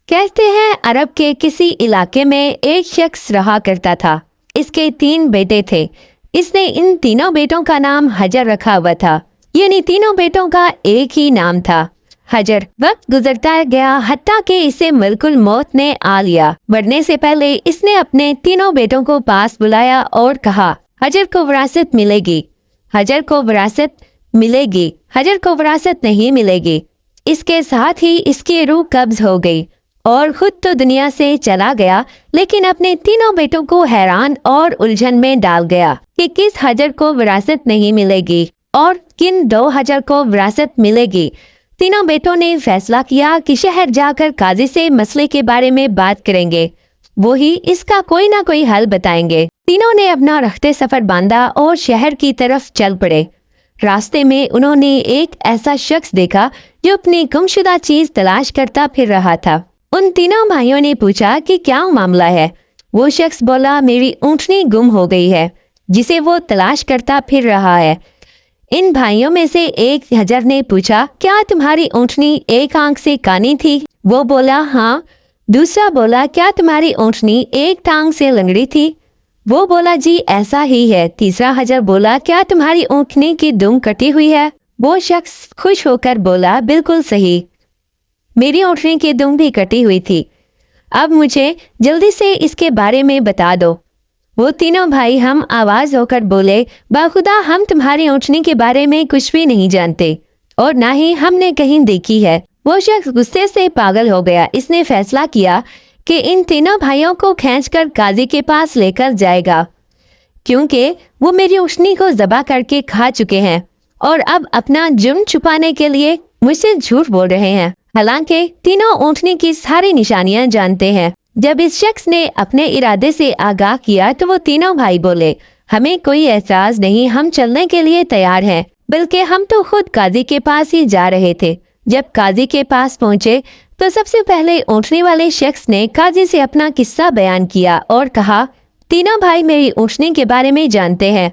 कहते हैं अरब के किसी इलाके में एक शख्स रहा करता था। इसके 3 बेटे थे। इसने इन तीनों बेटों का नाम हजर रखा हुआ था, यानी तीनों बेटों का एक ही नाम था, हजर। वक्त गुजरता गया, हत्ता कि इसे मलकुल मौत ने आ लिया। मरने से पहले इसने अपने तीनों बेटों को पास बुलाया और कहा, हजर को विरासत मिलेगी, हजर को विरासत मिलेगी, हजर को विरासत नहीं मिलेगी। इसके साथ ही इसकी रूह कब्ज हो गई और खुद तो दुनिया से चला गया, लेकिन अपने तीनों बेटों को हैरान और उलझन में डाल गया कि किस हजर को विरासत नहीं मिलेगी और किन 2 हजर को विरासत मिलेगी। तीनों बेटों ने फैसला किया कि शहर जाकर काजी से मसले के बारे में बात करेंगे, वो ही इसका कोई ना कोई हल बताएंगे। तीनों ने अपना रखते सफर बांधा और शहर की तरफ चल पड़े। रास्ते में उन्होंने एक ऐसा शख्स देखा जो अपनी गुमशुदा चीज तलाश करता फिर रहा था। उन तीनों भाइयों ने पूछा कि क्या मामला है। वो शख्स बोला, मेरी ऊँटनी गुम हो गई है, जिसे वो तलाश करता फिर रहा है। इन भाइयों में से एक हजर ने पूछा, क्या तुम्हारी ऊँटनी एक आंख से कानी थी? वो बोला, हाँ। दूसरा बोला, क्या तुम्हारी ऊँटनी एक टांग से लंगड़ी थी? वो बोला, जी ऐसा ही है। तीसरा हजर बोला, क्या तुम्हारी ऊँटनी की दुम कटी हुई है? वो शख्स खुश होकर बोला, बिल्कुल सही, मेरी ऊँटनी की दुम भी कटी हुई थी। अब मुझे जल्दी से इसके बारे में बता दो। वो तीनों भाई हम आवाज होकर बोले, बाखुदा हम तुम्हारी ऊँटनी के बारे में कुछ भी नहीं जानते और ना ही हमने कहीं देखी है। वो शख्स गुस्से से पागल हो गया। इसने फैसला किया कि इन तीनों भाइयों को खींचकर काजी के पास लेकर जाएगा, क्योंकि वो मेरी ऊँटनी को ज़बह करके खा चुके हैं और अब अपना जुर्म छुपाने के लिए मुझसे झूठ बोल रहे हैं। हालांकि तीनों ऊँटनी की सारी निशानियां जानते हैं। जब इस शख्स ने अपने इरादे से आगाह किया तो वो तीनों भाई बोले, हमें कोई एतराज नहीं, हम चलने के लिए तैयार हैं, बल्कि हम तो खुद काजी के पास ही जा रहे थे। जब काजी के पास पहुंचे तो सबसे पहले ऊँटनी वाले शख्स ने काजी से अपना किस्सा बयान किया और कहा, तीनों भाई मेरी ऊँटनी के बारे में जानते हैं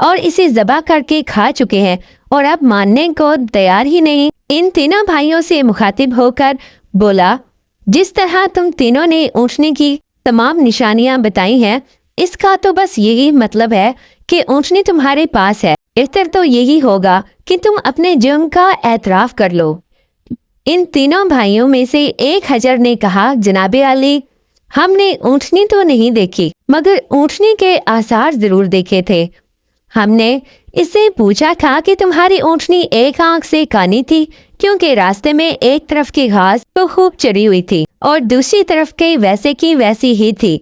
और इसे ज़बह करके खा चुके हैं और अब मानने को तैयार ही नहीं। इन तीनों भाइयों से मुखातिब होकर बोला, जिस तरह तुम तीनों ने ऊँटनी की तमाम निशानियां बताई हैं, इसका तो बस यही मतलब है कि ऊँटनी तुम्हारे पास है। बेहतर तो यही होगा कि तुम अपने जुर्म का एतराफ़ कर लो। इन तीनों भाइयों में से एक हजर ने कहा, जनाबे अली, हमने ऊँटनी तो नहीं देखी, मगर ऊँटनी के आसार जरूर देखे थे। हमने इससे पूछा था कि तुम्हारी ऊँटनी एक आंख से कानी थी, क्योंकि रास्ते में एक तरफ की घास तो खूब चढ़ी हुई थी और दूसरी तरफ के वैसे की वैसी ही थी।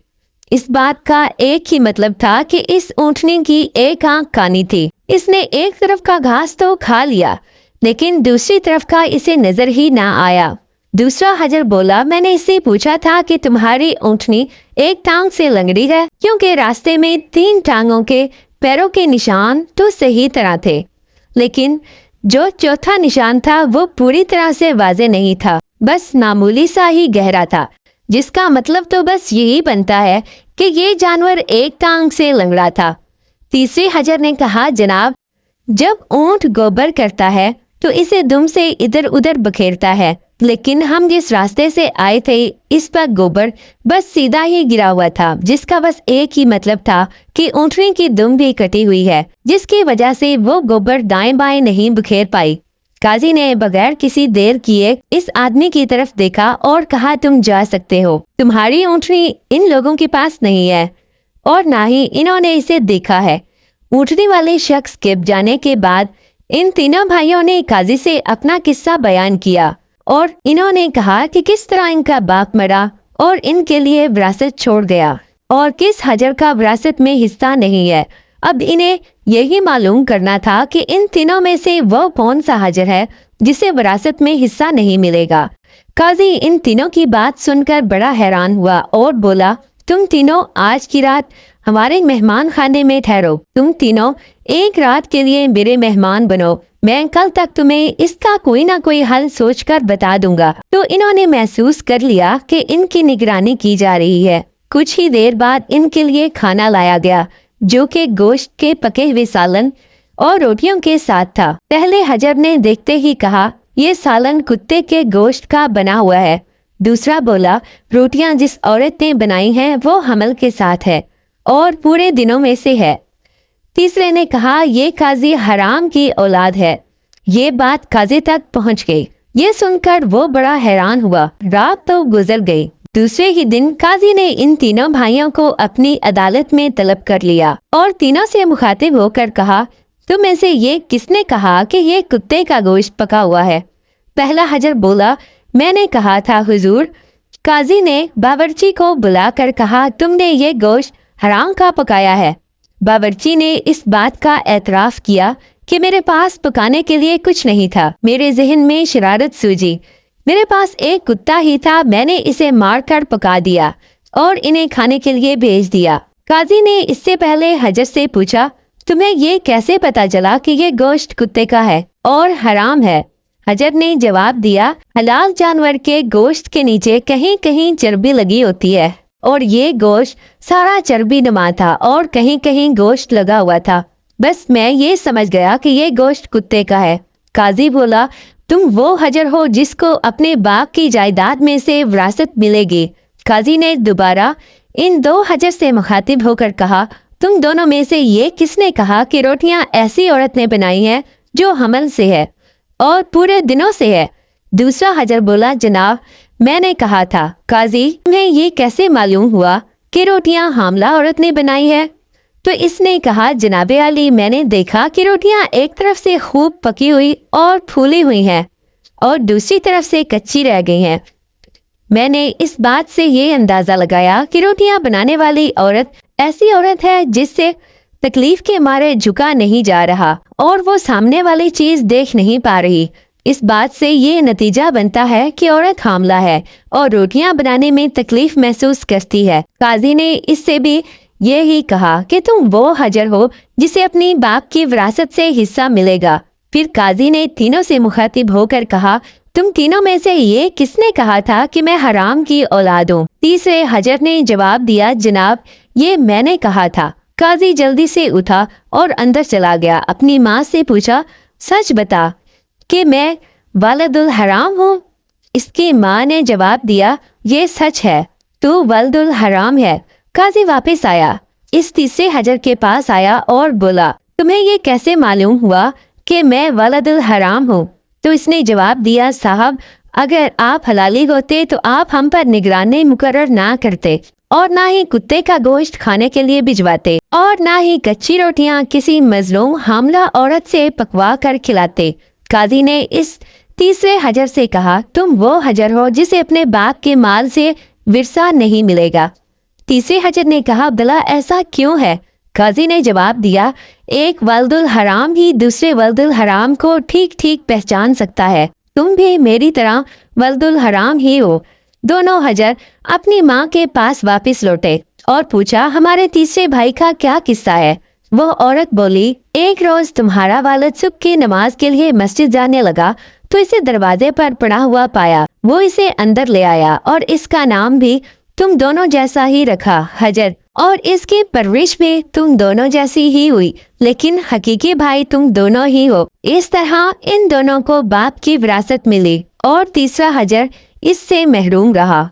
इस बात का एक ही मतलब था कि इस ऊँटनी की एक आंख कानी थी। इसने एक तरफ का घास तो खा लिया, लेकिन दूसरी तरफ का इसे नजर ही ना आया। दूसरा हजर बोला, मैंने इससे पूछा था कि तुम्हारी ऊँटनी एक टांग से लंगड़ी है, क्योंकि रास्ते में 3 टांगों के पैरों के निशान तो सही तरह थे, लेकिन जो चौथा निशान था वो पूरी तरह से वाज़ेह नहीं था, बस मामूली सा ही गहरा था, जिसका मतलब तो बस यही बनता है कि ये जानवर एक टांग से लंगड़ा था। तीसरे हजर ने कहा, जनाब, जब ऊँट गोबर करता है तो इसे दुम से इधर उधर बखेरता है, लेकिन हम जिस रास्ते से आए थे इस पर गोबर बस सीधा ही गिरा हुआ था, जिसका बस एक ही मतलब था कि ऊँटनी की दुम भी कटी हुई है, जिसकी वजह से वो गोबर दाएं बाएं नहीं बखेर पाई। काजी ने बगैर किसी देर किए इस आदमी की तरफ देखा और कहा, तुम जा सकते हो, तुम्हारी ऊँटनी इन लोगों के पास नहीं है और ना ही इन्होंने इसे देखा है। ऊँटनी वाले शख्स के जाने के बाद इन तीनों भाइयों ने काजी से अपना किस्सा बयान किया और इन्होंने कहा कि किस तरह इनका बाप मरा और इनके लिए विरासत छोड़ गया और किस हजर का विरासत में हिस्सा नहीं है। अब इन्हें यही मालूम करना था कि इन तीनों में से वो कौन सा हजर है जिसे विरासत में हिस्सा नहीं मिलेगा। काजी इन तीनों की बात सुनकर बड़ा हैरान हुआ और बोला, तुम तीनों आज की रात हमारे मेहमान खाने में ठहरो। तुम तीनों एक रात के लिए मेरे मेहमान बनो, मैं कल तक तुम्हें इसका कोई ना कोई हल सोचकर बता दूंगा। तो इन्होंने महसूस कर लिया कि इनकी निगरानी की जा रही है। कुछ ही देर बाद इनके लिए खाना लाया गया, जो कि गोश्त के पके हुए सालन और रोटियों के साथ था। पहले हजर ने देखते ही कहा, यह सालन कुत्ते के गोश्त का बना हुआ है। दूसरा बोला, रोटियां जिस औरत ने बनाई हैं वो हमल के साथ है और पूरे दिनों में से है। तीसरे ने कहा, ये काजी हराम की औलाद है। ये बात काजी तक पहुंच गई। ये सुनकर वो बड़ा हैरान हुआ। रात तो गुजर गई। दूसरे ही दिन काजी ने इन तीनों भाइयों को अपनी अदालत में तलब कर लिया और तीनों से मुखातिब होकर कहा, तुम में से ये किसने कहा कि ये कुत्ते का गोश्त पका हुआ है? पहला हजर बोला, मैंने कहा था हुजूर। काजी ने बावर्ची को बुलाकर कहा, तुमने ये गोश्त हराम का पकाया है। बावर्ची ने इस बात का एतराफ़ किया कि मेरे पास पकाने के लिए कुछ नहीं था। मेरे जहन में शरारत सूझी। मेरे पास एक कुत्ता ही था, मैंने इसे मारकर पका दिया और इन्हें खाने के लिए भेज दिया। काजी ने इससे पहले हजर से पूछा, तुम्हें ये कैसे पता चला कि ये गोश्त कुत्ते का है और हराम है? हजर ने जवाब दिया, हलाल जानवर के गोश्त के नीचे कहीं कहीं चर्बी लगी होती है और ये गोश्त सारा चर्बी नुमा था और कहीं कहीं गोश्त लगा हुआ था। बस मैं ये समझ गया कि ये गोश्त कुत्ते का है। काजी बोला, तुम वो हजर हो जिसको अपने बाप की जायदाद में से विरासत मिलेगी। काजी ने दोबारा इन दो हजर से मुखातिब होकर कहा, तुम दोनों में से ये किसने कहा कि रोटियां ऐसी औरत ने बनाई हैं जो हमल से है और पूरे दिनों से है? दूसरा हजर बोला, जनाब मैंने कहा था। काजी, तुम्हें ये कैसे मालूम हुआ कि रोटियां हामला औरत ने बनाई है? तो इसने कहा, जनाबे अली, मैंने देखा कि रोटियां एक तरफ से खूब पकी हुई और फूली हुई हैं और दूसरी तरफ से कच्ची रह गई हैं। मैंने इस बात से ये अंदाज़ा लगाया कि रोटियां बनाने वाली औरत ऐसी औरत है जिससे तकलीफ के मारे झुका नहीं जा रहा और वो सामने वाली चीज़ देख नहीं पा रही। इस बात से ये नतीजा बनता है कि औरत हामला है और रोटियां बनाने में तकलीफ महसूस करती है। काजी ने इससे भी ये ही कहा कि तुम वो हजर हो जिसे अपनी बाप की विरासत से हिस्सा मिलेगा। फिर काजी ने तीनों से मुखातिब होकर कहा, तुम तीनों में से ये किसने कहा था कि मैं हराम की औलाद हूँ? तीसरे हजर ने जवाब दिया, जनाब ये मैंने कहा था। काजी जल्दी से उठा और अंदर चला गया। अपनी माँ से पूछा, सच बता कि मैं वालदुल हराम हूँ? इसकी माँ ने जवाब दिया, ये सच है, तू वालदुल हराम है। काजी वापस आया, इस तीसरे हजर के पास आया और बोला, तुम्हें ये कैसे मालूम हुआ कि मैं वालदुल हराम हूँ? तो इसने जवाब दिया, साहब अगर आप हलाली होते तो आप हम पर निगरानी मुकर्रर ना करते और ना ही कुत्ते का गोश्त खाने के लिए भिजवाते और ना ही कच्ची रोटियां किसी मजलूम हामला औरत से पकवा कर खिलाते। काजी ने इस तीसरे हजर से कहा, तुम वो हजर हो जिसे अपने बाप के माल से विरसा नहीं मिलेगा। तीसरे हजर ने कहा, भला ऐसा क्यों है? काजी ने जवाब दिया, एक वल्दुल हराम ही दूसरे वल्दुल हराम को ठीक ठीक पहचान सकता है। तुम भी मेरी तरह वल्दुल हराम ही हो। दोनों हजर अपनी माँ के पास वापस लौटे और पूछा, हमारे तीसरे भाई का क्या किस्सा है? वो औरत बोली, एक रोज तुम्हारा वालिद सुबह की नमाज के लिए मस्जिद जाने लगा तो इसे दरवाजे पर पड़ा हुआ पाया। वो इसे अंदर ले आया और इसका नाम भी तुम दोनों जैसा ही रखा, हजर, और इसकी परवरिश में तुम दोनों जैसी ही हुई, लेकिन हकीकी भाई तुम दोनों ही हो। इस तरह इन दोनों को बाप की विरासत मिली और तीसरा हजर इससे महरूम रहा।